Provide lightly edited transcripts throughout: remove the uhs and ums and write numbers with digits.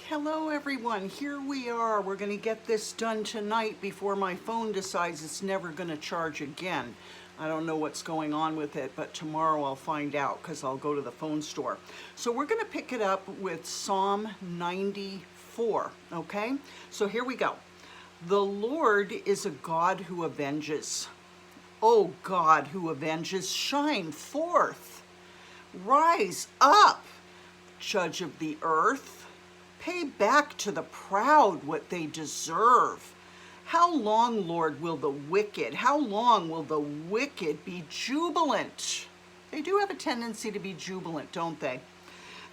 Hello everyone, here we are. We're going to get this done tonight before my phone decides it's never going to charge again. I don't know what's going on with it, but tomorrow I'll find out because I'll go to the phone store. So we're going to pick it up with Psalm 94, okay? So here we go. The Lord is a God who avenges. O God who avenges, shine forth. Rise up, Judge of the earth. Pay back to the proud what they deserve. How long, Lord, will the wicked, how long will the wicked be jubilant? They do have a tendency to be jubilant, don't they?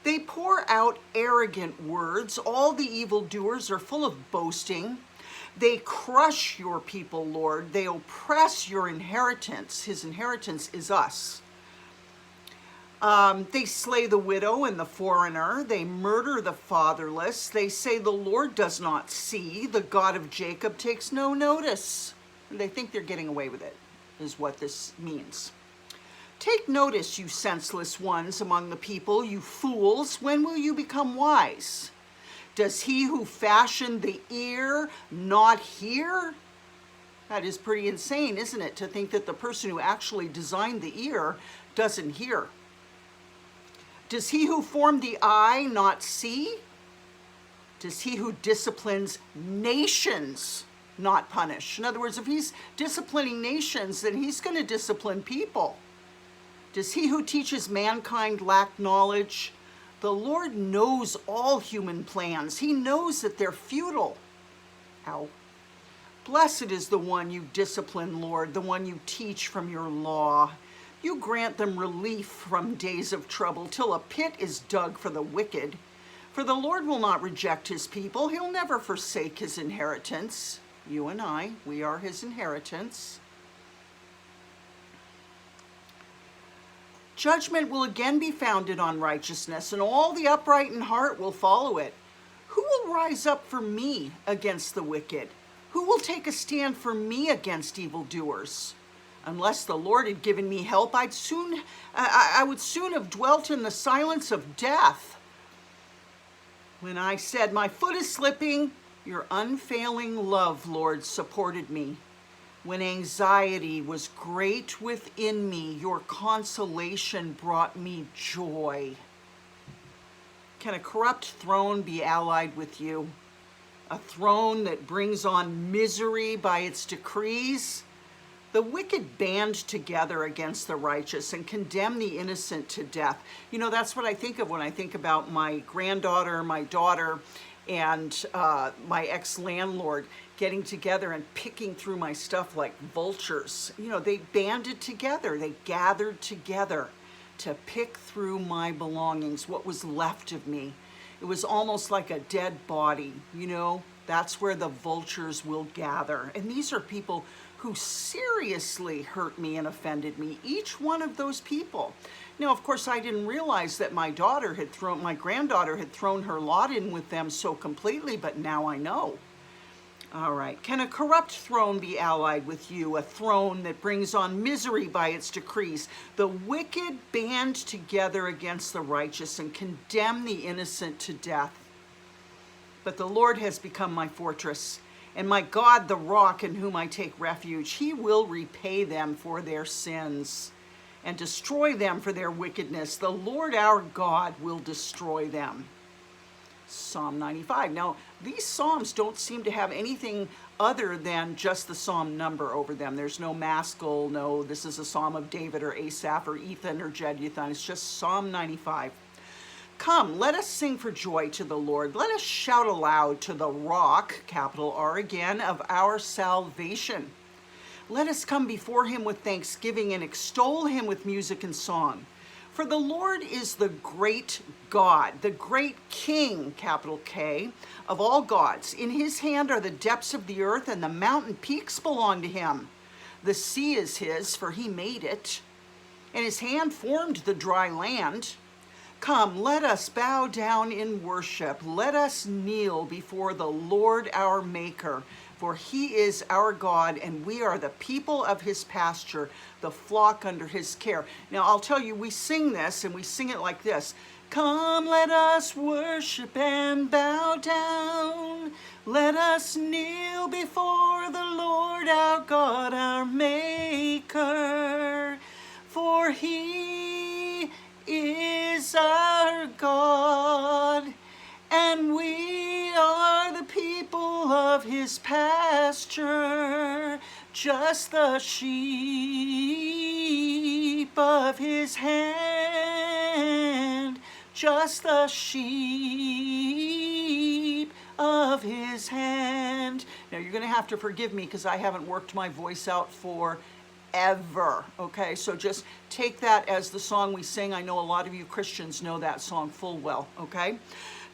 They pour out arrogant words. All the evildoers are full of boasting. They crush your people, Lord. They oppress your inheritance. His inheritance is us. They slay the widow and the foreigner. They murder the fatherless. They say the Lord does not see. The God of Jacob takes no notice. They think they're getting away with it, is what this means. Take notice, you senseless ones among the people, you fools. When will you become wise? Does he who fashioned the ear not hear? That is pretty insane, isn't it, to think that the person who actually designed the ear doesn't hear. Does he who formed the eye not see? Does he who disciplines nations not punish? In other words, if he's disciplining nations, then he's going to discipline people. Does he who teaches mankind lack knowledge? The Lord knows all human plans. He knows that they're futile. Ow. Blessed is the one you discipline, Lord, the one you teach from your law. You grant them relief from days of trouble till a pit is dug for the wicked. For the Lord will not reject his people. He'll never forsake his inheritance. You and I, we are his inheritance. Judgment will again be founded on righteousness, and all the upright in heart will follow it. Who will rise up for me against the wicked? Who will take a stand for me against evildoers? Unless the Lord had given me help, I would soon have dwelt in the silence of death. When I said, my foot is slipping, your unfailing love, Lord, supported me. When anxiety was great within me, your consolation brought me joy. Can a corrupt throne be allied with you? A throne that brings on misery by its decrees? The wicked band together against the righteous and condemn the innocent to death. You know, that's what I think of when I think about my granddaughter, my daughter, and my ex-landlord getting together and picking through my stuff like vultures. You know, they banded together. They gathered together to pick through my belongings, what was left of me. It was almost like a dead body, you know. That's where the vultures will gather. And these are people who seriously hurt me and offended me, each one of those people. Now, of course, I didn't realize that my granddaughter had thrown her lot in with them so completely, but now I know. All right, can a corrupt throne be allied with you, a throne that brings on misery by its decrees? The wicked band together against the righteous and condemn the innocent to death. But the Lord has become my fortress, and my God, the rock in whom I take refuge. He will repay them for their sins and destroy them for their wickedness. The Lord our God will destroy them. Psalm 95. Now, these Psalms don't seem to have anything other than just the Psalm number over them. There's no Maskil, no, this is a Psalm of David or Asaph or Ethan or Jeduthun. It's just Psalm 95. Come, let us sing for joy to the Lord. Let us shout aloud to the rock, capital R again, of our salvation. Let us come before him with thanksgiving and extol him with music and song. For the Lord is the great God, the great King, capital K, of all gods. In his hand are the depths of the earth, and the mountain peaks belong to him. The sea is his, for he made it, and his hand formed the dry land. Come, let us bow down in worship. Let us kneel before the Lord our Maker, for he is our God, and we are the people of his pasture, the flock under his care. Now, I'll tell you, we sing this, and we sing it like this. Come, let us worship and bow down. Let us kneel before the Lord our God, our Maker. For he is our God, and we are the people of his pasture, just the sheep of his hand, just the sheep of his hand. Now you're going to have to forgive me because I haven't worked my voice out for ever. Okay, so just take that as the song we sing. I know a lot of you Christians know that song full well. Okay,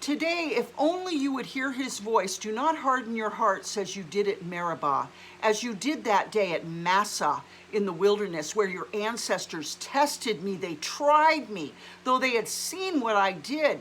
today, if only you would hear his voice, do not harden your hearts as you did at Meribah, as you did that day at Massah in the wilderness, where your ancestors tested me. They tried me, though they had seen what I did.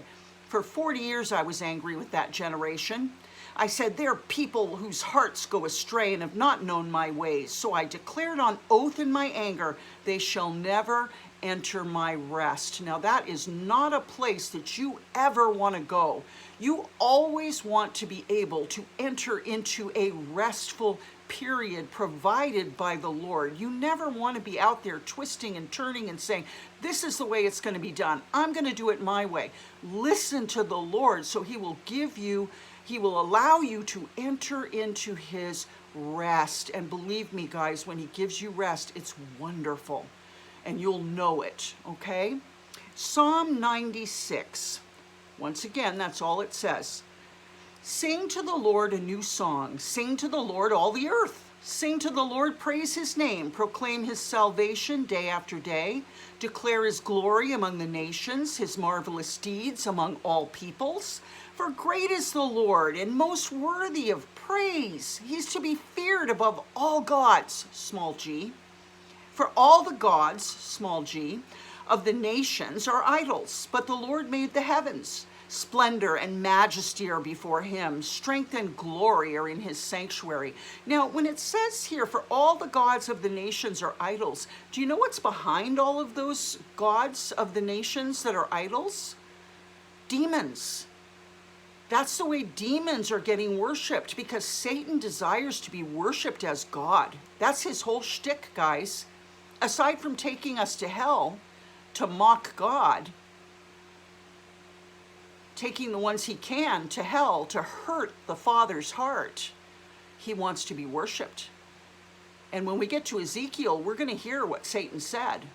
For 40 years I was angry with that generation. I said, they're people whose hearts go astray and have not known my ways. So I declared on oath in my anger, they shall never enter my rest. Now that is not a place that you ever want to go. You always want to be able to enter into a restful period provided by the Lord. You never want to be out there twisting and turning and saying, this is the way it's going to be done. I'm going to do it my way. Listen to the Lord so he will allow you to enter into his rest. And believe me, guys, when he gives you rest, it's wonderful. And you'll know it, okay? Psalm 96. Once again, that's all it says. Sing to the Lord a new song. Sing to the Lord, all the earth. Sing to the Lord, praise his name. Proclaim his salvation day after day. Declare his glory among the nations, his marvelous deeds among all peoples. For great is the Lord, and most worthy of praise. He's to be feared above all gods, small g. For all the gods, small g, of the nations are idols, but the Lord made the heavens. Splendor and majesty are before him. Strength and glory are in his sanctuary. Now, when it says here, for all the gods of the nations are idols, do you know what's behind all of those gods of the nations that are idols? Demons. That's the way demons are getting worshipped, because Satan desires to be worshipped as God. That's his whole shtick, guys. Aside from taking us to hell to mock God, taking the ones he can to hell to hurt the Father's heart, he wants to be worshipped. And when we get to Ezekiel, we're going to hear what Satan said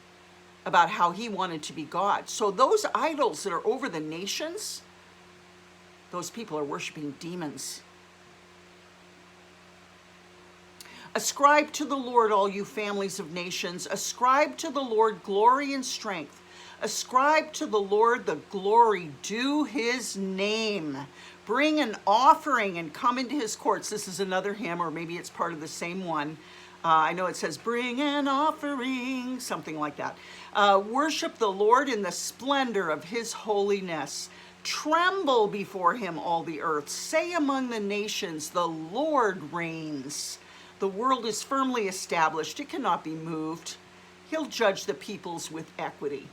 about how he wanted to be God. So those idols that are over the nations, those people are worshiping demons. Ascribe to the Lord, all you families of nations. Ascribe to the Lord glory and strength. Ascribe to the Lord the glory due his name. Bring an offering and come into his courts. This is another hymn, or maybe it's part of the same one. I know it says, bring an offering, something like that. Worship the Lord in the splendor of his holiness. Tremble before him, all the earth. Say among the nations, the Lord reigns. The world is firmly established. It cannot be moved. He'll judge the peoples with equity.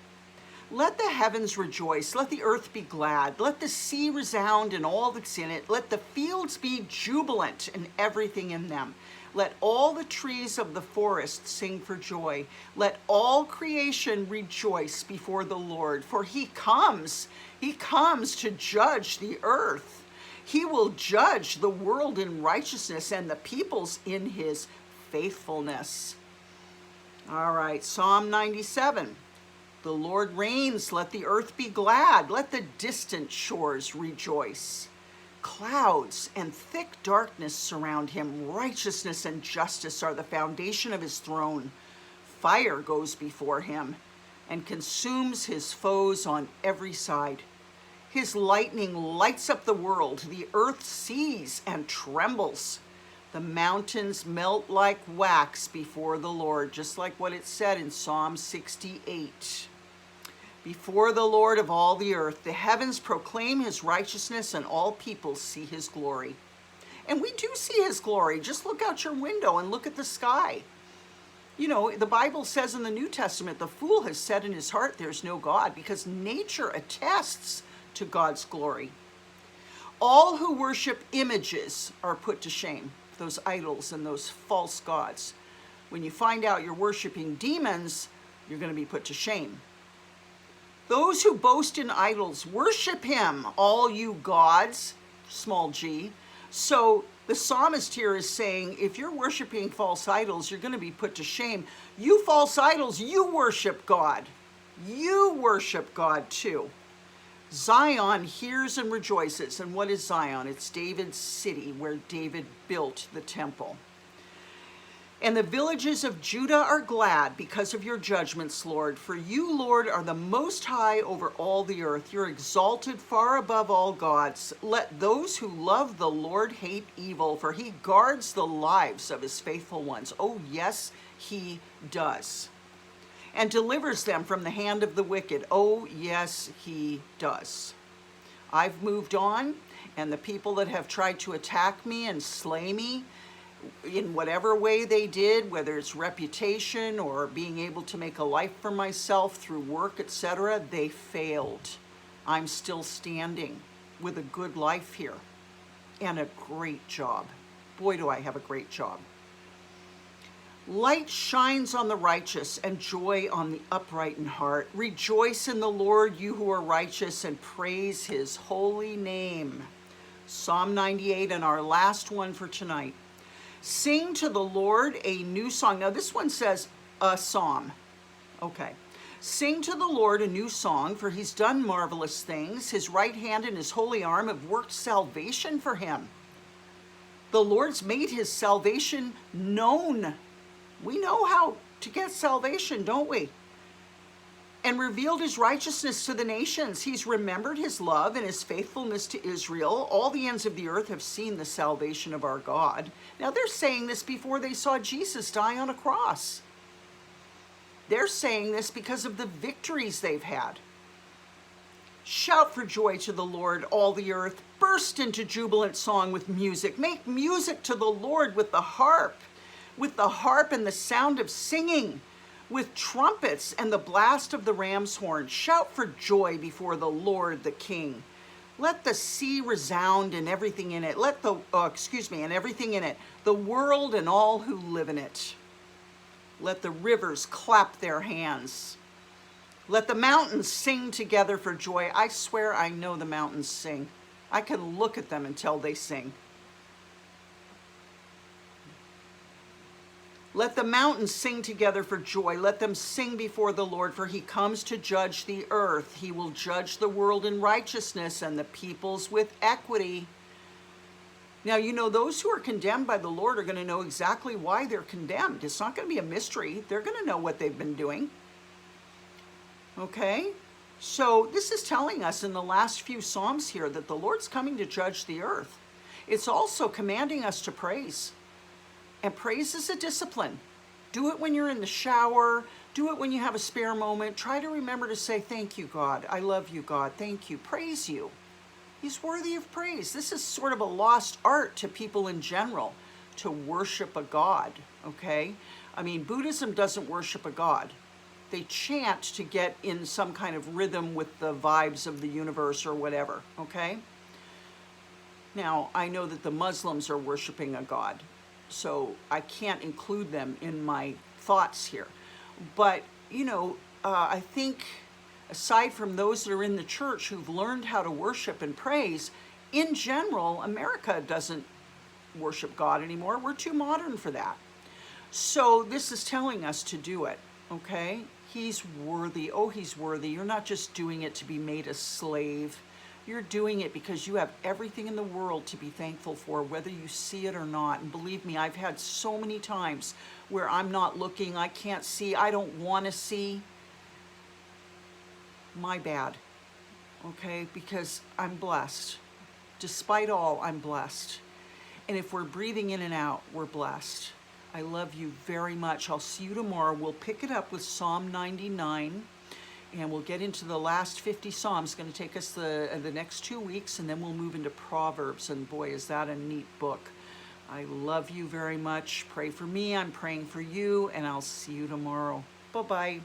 Let the heavens rejoice. Let the earth be glad. Let the sea resound and all that's in it. Let the fields be jubilant and everything in them. Let all the trees of the forest sing for joy. Let all creation rejoice before the Lord. For he comes to judge the earth. He will judge the world in righteousness and the peoples in his faithfulness. All right, Psalm 97. The Lord reigns, let the earth be glad. Let the distant shores rejoice. Clouds and thick darkness surround him. Righteousness and justice are the foundation of his throne. Fire goes before him and consumes his foes on every side. His lightning lights up the world. The earth sees and trembles. The mountains melt like wax before the Lord, just like what it said in Psalm 68. Before the Lord of all the earth, the heavens proclaim his righteousness, and all peoples see his glory. And we do see his glory. Just look out your window and look at the sky. You know, the Bible says in the New Testament, the fool has said in his heart there's no God, because nature attests to God's glory. All who worship images are put to shame, those idols and those false gods. When you find out you're worshiping demons, you're going to be put to shame. Those who boast in idols, worship him, all you gods, small g. So the psalmist here is saying, if you're worshiping false idols, you're going to be put to shame. You false idols, you worship God. You worship God too. Zion hears and rejoices. And what is Zion? It's David's city where David built the temple. And the villages of Judah are glad because of your judgments, Lord. For you, Lord, are the most high over all the earth. You're exalted far above all gods. Let those who love the Lord hate evil, for he guards the lives of his faithful ones. Oh, yes, he does. And delivers them from the hand of the wicked. Oh, yes, he does. I've moved on, and the people that have tried to attack me and slay me, in whatever way they did, whether it's reputation or being able to make a life for myself through work, etc., they failed. I'm still standing with a good life here and a great job. Boy, do I have a great job. Light shines on the righteous and joy on the upright in heart. Rejoice in the Lord, you who are righteous, and praise his holy name. Psalm 98, and our last one for tonight. Sing to the Lord a new song. Now this one says a psalm. Okay. Sing to the Lord a new song, for he's done marvelous things. His right hand and his holy arm have worked salvation for him. The Lord's made his salvation known. We know how to get salvation, don't we? And revealed his righteousness to the nations. He's remembered his love and his faithfulness to Israel. All the ends of the earth have seen the salvation of our God. Now they're saying this before they saw Jesus die on a cross. They're saying this because of the victories they've had. Shout for joy to the Lord, all the earth. Burst into jubilant song with music. Make music to the Lord with the harp and the sound of singing, with trumpets and the blast of the ram's horn. Shout for joy before the Lord the King. Let the sea resound and everything in it. And everything in it. The world and all who live in it. Let the rivers clap their hands. Let the mountains sing together for joy. I swear I know the mountains sing. I can look at them and tell they sing. Let the mountains sing together for joy. Let them sing before the Lord, for he comes to judge the earth. He will judge the world in righteousness and the peoples with equity. Now, you know, those who are condemned by the Lord are going to know exactly why they're condemned. It's not going to be a mystery. They're going to know what they've been doing. Okay? So this is telling us in the last few Psalms here that the Lord's coming to judge the earth. It's also commanding us to praise. And praise is a discipline. Do it when you're in the shower. Do it when you have a spare moment. Try to remember to say, thank you, God. I love you, God. Thank you. Praise you. He's worthy of praise. This is sort of a lost art to people in general, to worship a God, okay? I mean, Buddhism doesn't worship a God. They chant to get in some kind of rhythm with the vibes of the universe or whatever, okay? Now, I know that the Muslims are worshiping a God, so I can't include them in my thoughts here. But, you know, I think aside from those that are in the church who've learned how to worship and praise, in general, America doesn't worship God anymore. We're too modern for that. So this is telling us to do it, okay? He's worthy. Oh, he's worthy. You're not just doing it to be made a slave. You're doing it because you have everything in the world to be thankful for, whether you see it or not. And believe me, I've had so many times where I'm not looking, I can't see, I don't want to see. My bad, okay? Because I'm blessed. Despite all, I'm blessed. And if we're breathing in and out, we're blessed. I love you very much. I'll see you tomorrow. We'll pick it up with Psalm 99. And we'll get into the last 50 Psalms. It's going to take us the next 2 weeks, and then we'll move into Proverbs. And boy, is that a neat book. I love you very much. Pray for me. I'm praying for you, and I'll see you tomorrow. Bye-bye.